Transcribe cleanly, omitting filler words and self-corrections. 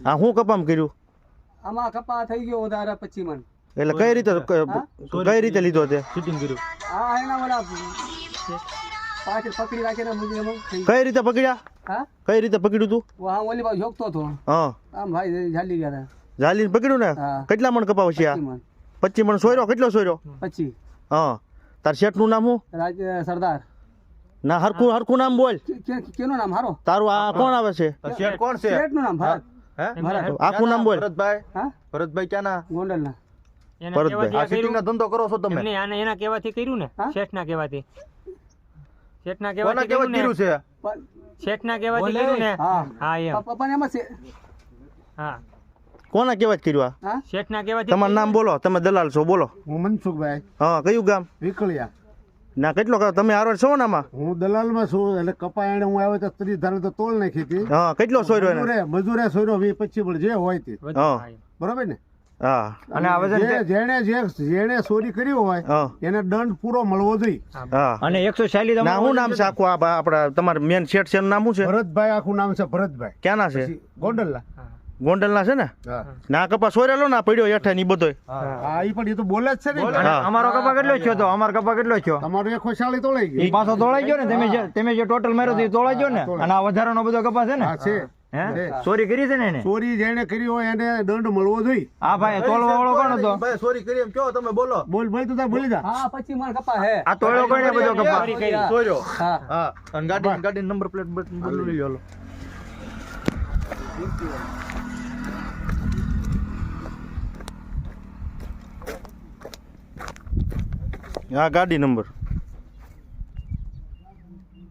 આ હું કપામ કર્યું આમાં કપા થઈ ગયો વધારે 25 મણ. એટલે કઈ રીતે લીધો તે શૂટિંગ કર્યું આ એના વાળા પાછળ પકડી રાખીને મુજે કઈ રીતે પકડ્યા હા કઈ રીતે પકડ્યું તું હા ઓલી બાજુ જોગતો હતો હા આમ ભાઈ જાલી ગયા હતા. જાલીને પકડ્યું ને હા. કેટલા મણ કપાવ છે આ 25 મણ સોયરો કેટલો સોયરો 25 હા તાર શેઠ નું નામ શું રાજ સરદાર ના હરખું નામ બોલ કેનું નામ હારો તારું આ કોણ આવે છે શેઠ કોણ છે? શેઠ નું નામ ભરત હે? આખું નામ બોલ ભરતભાઈ. હા ભરતભાઈ ક્યાંના? ગોંડલના ભરતભાઈ આ સિટિંગ નો ધંધો કરો છો તમે? એના કહેવાથી કર્યું ને હા? શેઠના કહેવાથી શેઠના કોના કહેવાથી કેવા કર્યું ને કર્યું છે? શેઠના કહેવાથી કર્યું ને હા હા એમ પપ્પાને એમાં છે હા કોના કેવા જ કર્યું આ હા શેઠના કહેવાથી તમારું નામ બોલો તમે દલાલ છો બોલો હું મનસુખભાઈ હા કયું ગામ વિકળિયા. ના કેટલો તમે આરો છો ને આમાં હું દલાલમાં છું એટલે કપા એને હું આવ્યો તો 30 ધારે તો તોલ નાખી હતી. હા કેટલો સોયરો એને મજૂરે સોયરો 20-25 પણ જે હોય તે હા બરોબર ને. હા અને આ વજન જેણે ચોરી કરી હોય હા એને દંડ પૂરો મળવો જોઈએ. હા અને 140 ના શું નામ છે આખું આપડા તમારા મેન શેઠ છે એનું નામ શું છે ભરતભાઈ આખું નામ છે ભરતભાઈ. ક્યાંના છે ગોંડલના. ગોંડલના છે ને હા ના કપા સોયરેલો ના પડ્યો હેઠે ની બધોય હા ઈ પણ એ તો બોલે જ છે ને. હા. અમારો કપા કેટલો થયો તો? અમારો કપા કેટલો થયો? તમારું 140 તોલાઈ ગયું. ઈ પાછો તોળાઈ ગયો ને તમે જે ટોટલ માર્યો તો ઈ તોળાઈ ગયો ને. અને આ વધારાનો બધો કપા છે ને હા છે. હે ચોરી કરી છે ને એને? ચોરી જેણે કરી હોય એને દંડ મળવો જોઈએ. આ ભાઈ તોલવા વાળો કોણ હતો? ભાઈ ચોરી કરી એમ કયો તમે બોલો. બોલ ભાઈ તું તાર બોલી જા. હા 25 મણ કપા હે આ તોળ્યો કોણે બધો કપા? ચોરી કરી. ચોર્યો. હા હા અને ગાડી નંબર પ્લેટ બોલી લ્યો. હા ગાડી નંબર